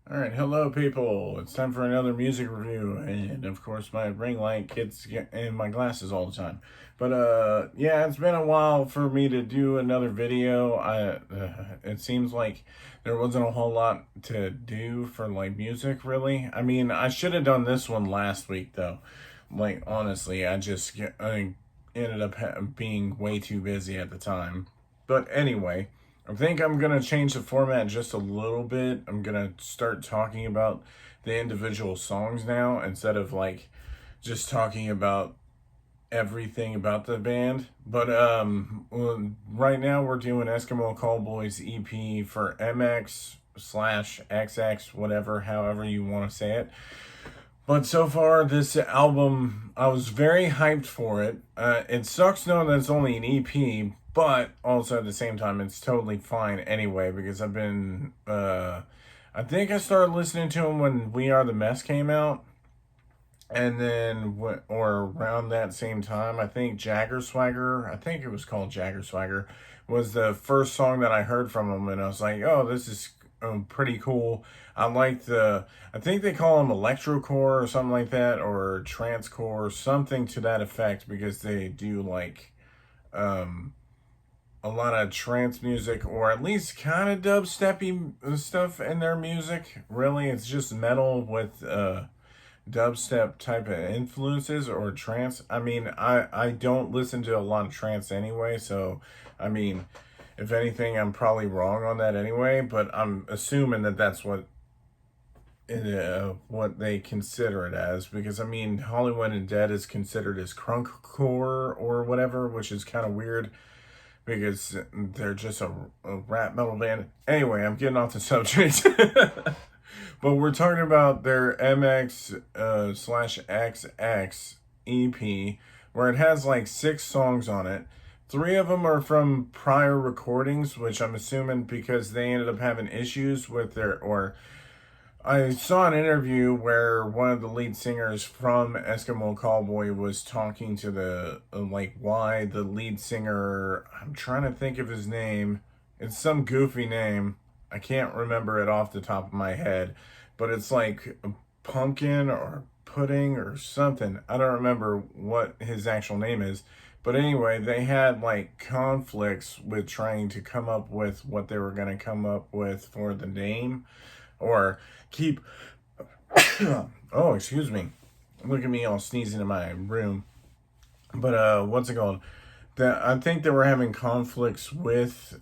Alright, hello people. It's time for another music review, and of course my ring light gets in my glasses all the time. But yeah, it's been a while for me to do another video. It seems like there wasn't a whole lot to do for like music really. I mean, I should have done this one last week though. Like honestly, I ended up being way too busy at the time. But anyway, I think I'm going to change the format just a little bit. I'm going to start talking about the individual songs now instead of like just talking about everything about the band. But right now we're doing Eskimo Callboy's EP for MX slash XX, whatever, however you want to say it. But so far, this album, I was very hyped for it. It sucks knowing that it's only an EP, but also at the same time, it's totally fine anyway because I think I started listening to him when We Are the Mess came out. And then, or around that same time, I think Jagger Swagger, I think it was called Jagger Swagger, was the first song that I heard from him. And I was like, oh, this is pretty cool. I think they call them electrocore or something like that, or transcore, something to that effect, because they do like um, a lot of trance music, or at least kind of dubsteppy stuff in their music. Really, it's just metal with dubstep type of influences or trance. I mean, I don't listen to a lot of trance anyway, so I mean, if anything, I'm probably wrong on that anyway, but I'm assuming that that's what they consider it as, because I mean, Hollywood and Dead is considered as crunkcore or whatever, which is kind of weird because they're just a rap metal band. Anyway, I'm getting off the subject. But we're talking about their MX slash XX EP, where it has like 6 songs on it. 3 of them are from prior recordings, which I'm assuming because they ended up having issues with or I saw an interview where one of the lead singers from Eskimo Callboy was talking to the, like, why the lead singer, I'm trying to think of his name. It's some goofy name. I can't remember it off the top of my head, but it's like pumpkin or pudding or something. I don't remember what his actual name is. But anyway, they had like conflicts with trying to come up with what they were going to come up with for the name or keep. Oh, excuse me. Look at me all sneezing in my room. But what's it called? I think they were having conflicts with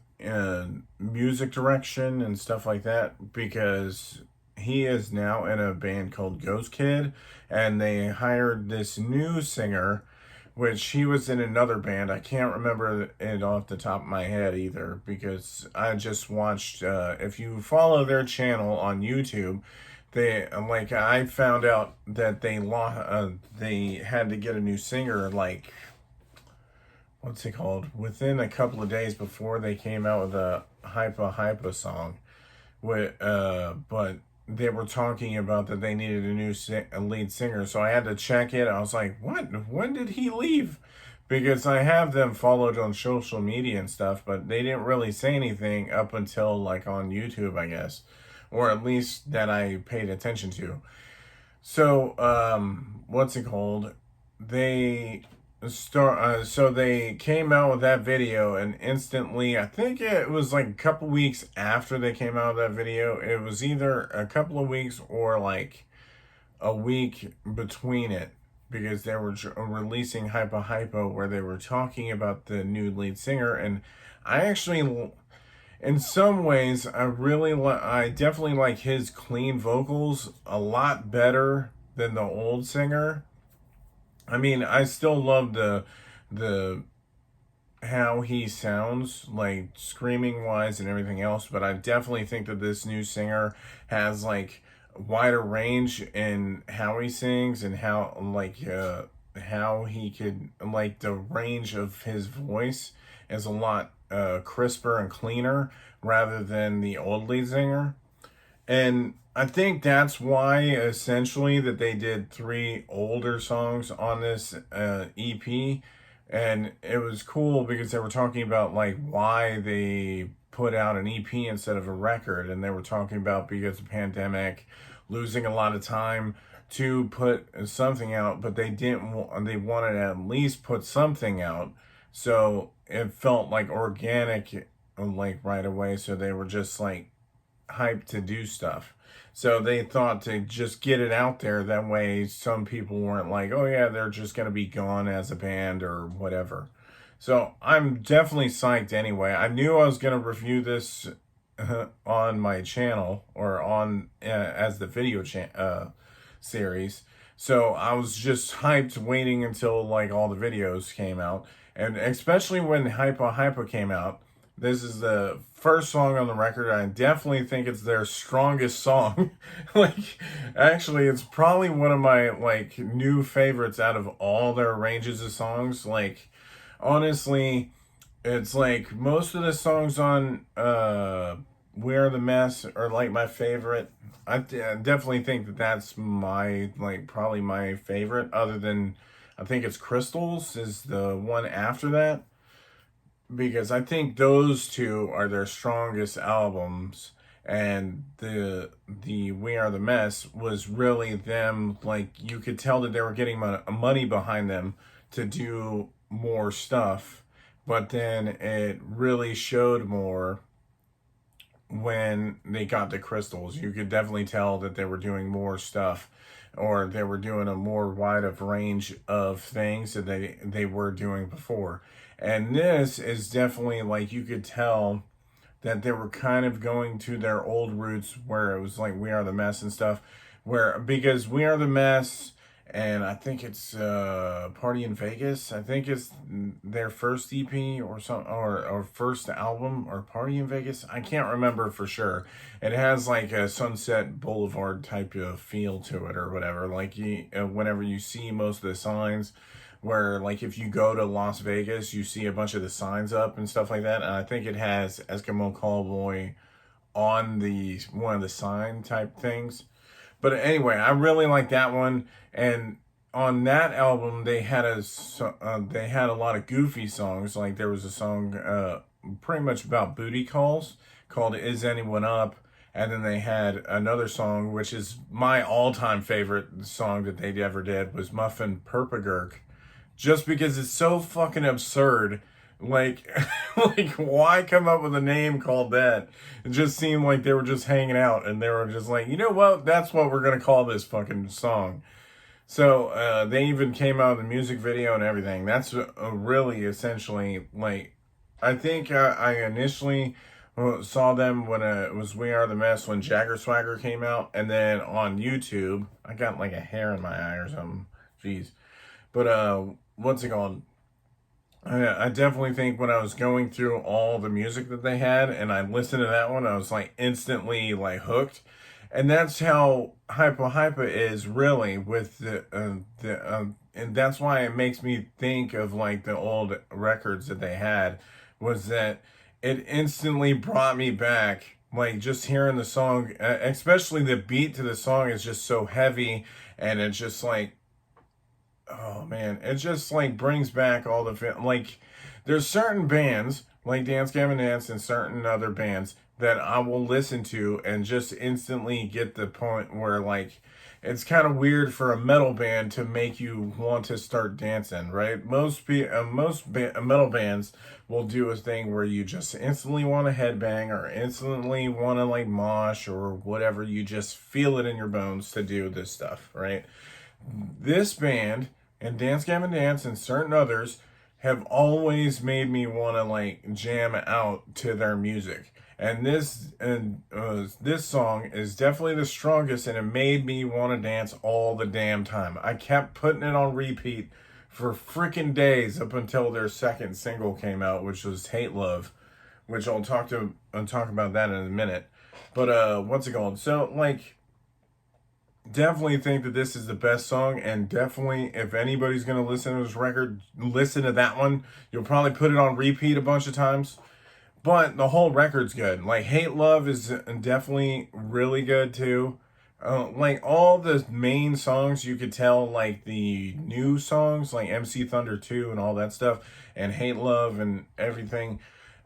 music direction and stuff like that, because he is now in a band called Ghost Kid, and they hired this new singer, which he was in another band. I can't remember it off the top of my head either, because I just watched, if you follow their channel on YouTube, I found out that they had to get a new singer, like, what's it called, within a couple of days before they came out with a Hypa Hypa song. But they were talking about that they needed a lead singer, so I had to check it. I was like, what? When did he leave? Because I have them followed on social media and stuff, but they didn't really say anything up until like on YouTube, I guess, or at least that I paid attention to. So, what's it called? They so they came out with that video, and instantly, I think it was like a couple weeks after they came out with that video. It was either a couple of weeks or like a week between it, because they were releasing Hypa Hypo, where they were talking about the new lead singer. And I actually, in some ways, I definitely like his clean vocals a lot better than the old singer. I mean, I still love the how he sounds, like screaming wise and everything else, but I definitely think that this new singer has like wider range in how he sings, and how he could, like, the range of his voice is a lot crisper and cleaner rather than the old lead singer. And I think that's why essentially that they did 3 older songs on this EP. And it was cool because they were talking about like why they put out an EP instead of a record, and they were talking about because of the pandemic, losing a lot of time to put something out, but they didn't. They wanted to at least put something out, so it felt like organic, like right away. So they were just like hyped to do stuff. So they thought to just get it out there. That way, some people weren't like, oh yeah, they're just going to be gone as a band or whatever. So I'm definitely psyched anyway. I knew I was going to review this on my channel or on as the video series. So I was just hyped waiting until like all the videos came out. And especially when Hypa Hypa came out, this is the first song on the record. I definitely think it's their strongest song. Like, actually, it's probably one of my, like, new favorites out of all their ranges of songs. Like, honestly, it's like most of the songs on We Are the Mess are, like, my favorite. I definitely think that that's my, like, probably my favorite, other than, I think it's Crystals is the one after that, because I think those two are their strongest albums, and the We Are the Mess was really them, like, you could tell that they were getting money behind them to do more stuff, but then it really showed more when they got the Crystals. You could definitely tell that they were doing more stuff, or they were doing a more wide of range of things that they were doing before. And this is definitely, like, you could tell that they were kind of going to their old roots, where it was like We Are the Mess and stuff, where, because We Are the Mess, and I think it's Party in Vegas, I think it's their first EP or something, or first album, or Party in Vegas, I can't remember for sure. It has like a Sunset Boulevard type of feel to it or whatever. Like, whenever you see most of the signs, where, like, if you go to Las Vegas, you see a bunch of the signs up and stuff like that. And I think it has Eskimo Callboy on the one of the sign type things. But anyway, I really like that one. And on that album, they had a lot of goofy songs. Like, there was a song pretty much about booty calls called "Is Anyone Up?" And then they had another song, which is my all-time favorite song that they ever did, was Muffin Perpagurk. Just because it's so fucking absurd. Like, like, why come up with a name called that? It just seemed like they were just hanging out, and they were just like, you know what? That's what we're going to call this fucking song. So, they even came out with a music video and everything. That's really essentially, like, I think I initially saw them when it was We Are the Mess, when Jagger Swagger came out, and then on YouTube, I got like a hair in my eye or something. Jeez. But, what's it called? I definitely think when I was going through all the music that they had and I listened to that one, I was like instantly like hooked. And that's how Hypa Hypa is really with and that's why it makes me think of like the old records that they had, was that it instantly brought me back. Like, just hearing the song, especially the beat to the song is just so heavy, and it's just like, oh man, it just like brings back all the like, there's certain bands like Dance Gavin Dance and certain other bands that I will listen to and just instantly get the point where, like, it's kind of weird for a metal band to make you want to start dancing, right? Metal bands will do a thing where you just instantly want to headbang, or instantly want to like mosh, or whatever. You just feel it in your bones to do this stuff, right? This band and Dance Gavin Dance and certain others have always made me want to like jam out to their music. And this song is definitely the strongest, and it made me want to dance all the damn time. I kept putting it on repeat for freaking days up until their second single came out, which was Hate Love, which I'll talk about that in a minute. But what's it called? So, like, definitely think that this is the best song, and definitely, if anybody's going to listen to this record, listen to that one. You'll probably put it on repeat a bunch of times, but the whole record's good. Like, Hate Love is definitely really good too. Like, all the main songs, you could tell, like the new songs like MC Thunder 2 and all that stuff, and Hate Love and everything,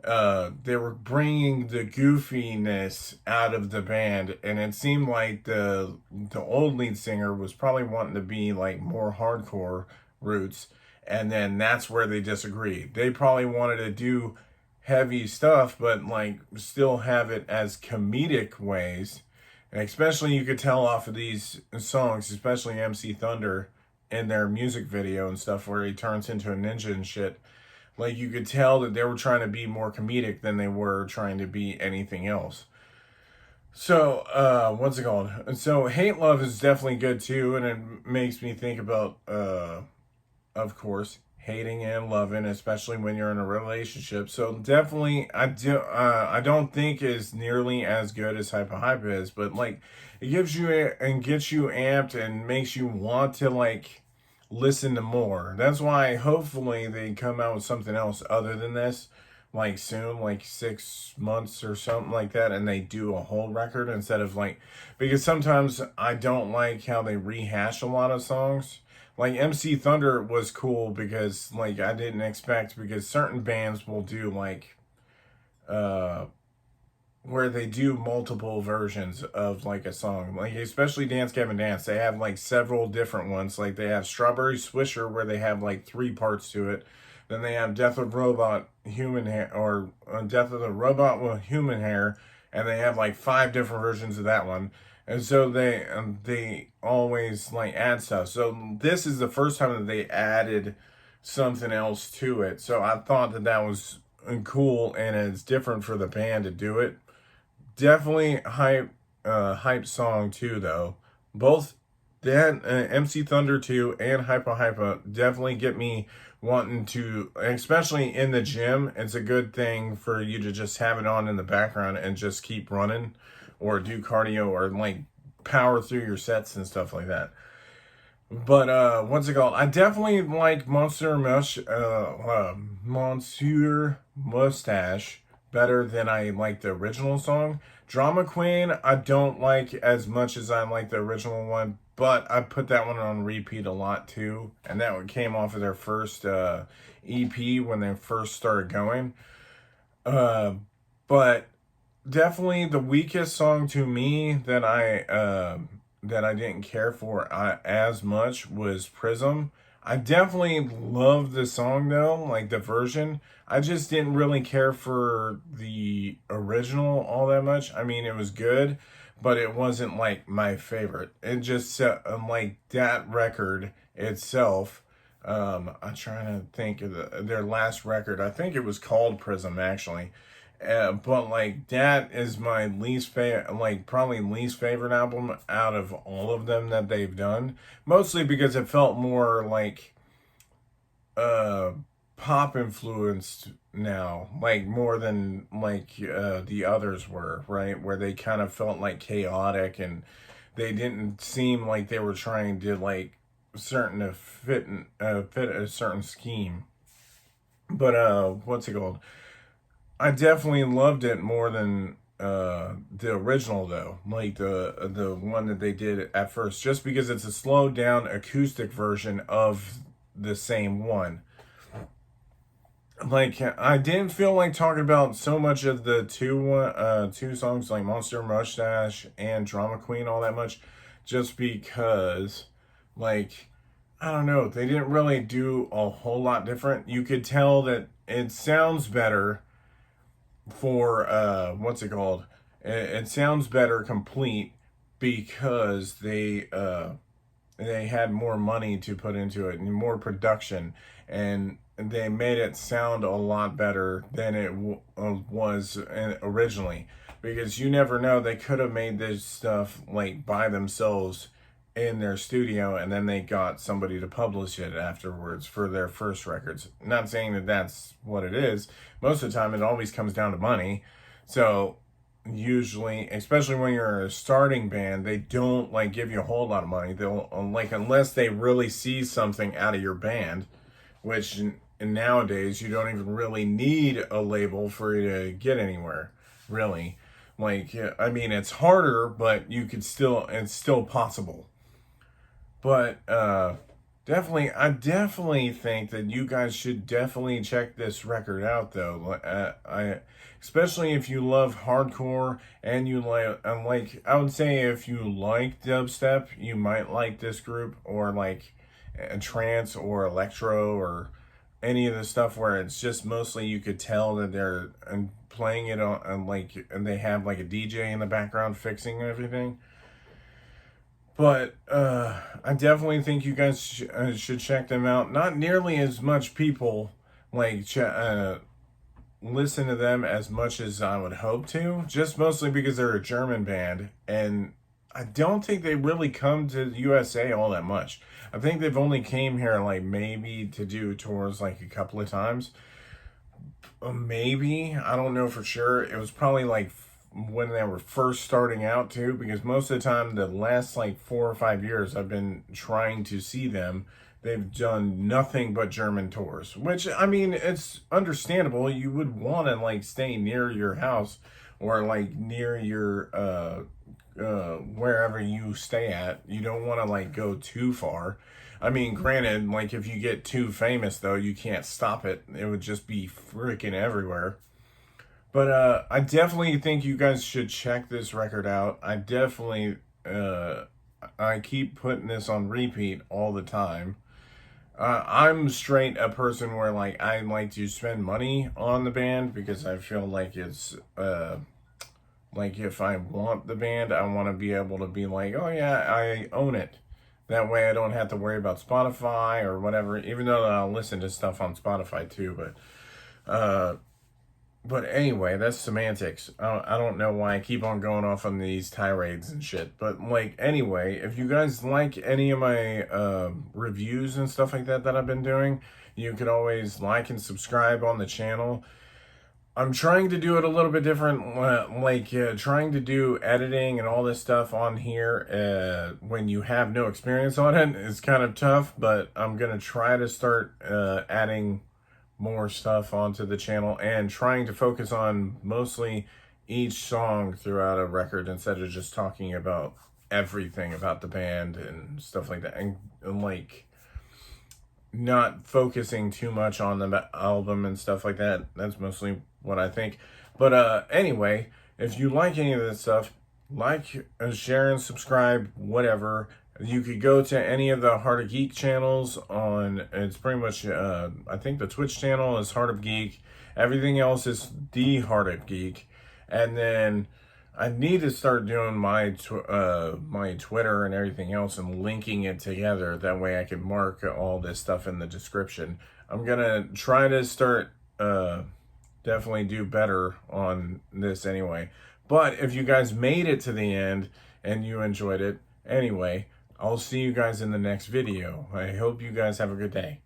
they were bringing the goofiness out of the band, and it seemed like the old lead singer was probably wanting to be like more hardcore roots, and then that's where they disagreed. They probably wanted to do heavy stuff, but like still have it as comedic ways. And especially you could tell off of these songs, especially MC Thunder in their music video and stuff, where he turns into a ninja and shit. Like you could tell that they were trying to be more comedic than they were trying to be anything else. So, what's it called? So, Hate Love is definitely good too, and it makes me think about, of course, hating and loving, especially when you're in a relationship. So, definitely, I don't think is nearly as good as Hypa Hypa is, but like, it gives you and gets you amped and makes you want to like listen to more. That's why hopefully they come out with something else other than this, like soon, like 6 months or something like that, and they do a whole record instead of like, because sometimes I don't like how they rehash a lot of songs. Like MC Thunder was cool because like I didn't expect, because certain bands will do like uh where they do multiple versions of like a song, like especially Dance Gavin Dance. They have like several different ones. Like they have Strawberry Swisher where they have like three parts to it. Then they have Death of Robot Human Hair, or Death of the Robot with Human Hair, and they have like five different versions of that one. And so they always like add stuff. So this is the first time that they added something else to it. So I thought that that was cool, and it's different for the band to do it. Definitely hype song too though. Both that MC Thunder 2 and Hypa Hypa definitely get me wanting to, especially in the gym. It's a good thing for you to just have it on in the background and just keep running or do cardio or like power through your sets and stuff like that. But what's it called? I definitely like Monsieur Mustache better than I like the original song. Drama Queen, I don't like as much as I like the original one, but I put that one on repeat a lot too. And that one came off of their first EP when they first started going. Uh, but definitely the weakest song to me that I didn't care for as much was Prism. I definitely loved the song though, like the version. I just didn't really care for the original all that much. I mean, it was good, but it wasn't like my favorite. It just like that record itself. I'm trying to think of their last record. I think it was called Prism actually. But like that is my least favorite, like probably least favorite album out of all of them that they've done. Mostly because it felt more like uh pop influenced now, like more than like the others were, right? Where they kind of felt like chaotic, and they didn't seem like they were trying to like certain to fit a certain scheme. But what's it called? I definitely loved it more than the original though, like the one that they did at first, just because it's a slowed down acoustic version of the same one. Like I didn't feel like talking about so much of the two songs like Monster Mustache and Drama Queen all that much, just because like I don't know, they didn't really do a whole lot different. You could tell that it sounds better for what's it called? It sounds better complete because they had more money to put into it and more production, and they made it sound a lot better than it was originally, because you never know, they could have made this stuff like by themselves in their studio, and then they got somebody to publish it afterwards for their first records. Not saying that that's what it is. Most of the time it always comes down to money. So usually, especially when you're a starting band, they don't like give you a whole lot of money. They'll like, unless they really see something out of your band, which nowadays you don't even really need a label for you to get anywhere, really. Like I mean, it's harder, but you could still, it's still possible. But I definitely think that you guys should definitely check this record out, though. Especially if you love hardcore and you like, I would say if you like dubstep, you might like this group, or like trance or electro or any of the stuff where it's just mostly you could tell that they're playing it on and they have like a DJ in the background fixing everything. But I definitely think you guys should check them out. Not nearly as much people like listen to them as much as I would hope to, just mostly because they're a German band, and I don't think they really come to the USA all that much. I think they've only came here like maybe to do tours like a couple of times. Maybe, I don't know for sure. It was probably like when they were first starting out too, because most of the time, the last like 4 or 5 years, I've been trying to see them. They've done nothing but German tours, which I mean, it's understandable. You would want to like stay near your house or like near your wherever you stay at. You don't want to like go too far. I mean, granted, like if you get too famous though, you can't stop it. It would just be freaking everywhere. But I definitely think you guys should check this record out. I keep putting this on repeat all the time. I'm straight a person where like I like to spend money on the band because I feel like it's like if I want the band, I want to be able to be like, oh yeah, I own it. That way I don't have to worry about Spotify or whatever, even though I'll listen to stuff on Spotify too, but anyway, that's semantics. I don't know why I keep on going off on these tirades and shit. But like, anyway, if you guys like any of my reviews and stuff like that I've been doing, you could always like and subscribe on the channel. I'm trying to do it a little bit different, trying to do editing and all this stuff on here when you have no experience on it is kind of tough, but I'm going to try to start adding more stuff onto the channel and trying to focus on mostly each song throughout a record instead of just talking about everything about the band and stuff like that, and like not focusing too much on the album and stuff like that. That's mostly what I think. But anyway, if you like any of this stuff, like, share, and subscribe, whatever. You could go to any of the Heart of Geek channels on, it's pretty much, I think the Twitch channel is Heart of Geek. Everything else is The Heart of Geek. And then I need to start doing my my Twitter and everything else and linking it together. That way I can mark all this stuff in the description. I'm going to try to start, definitely do better on this anyway. But if you guys made it to the end and you enjoyed it, anyway, I'll see you guys in the next video. I hope you guys have a good day.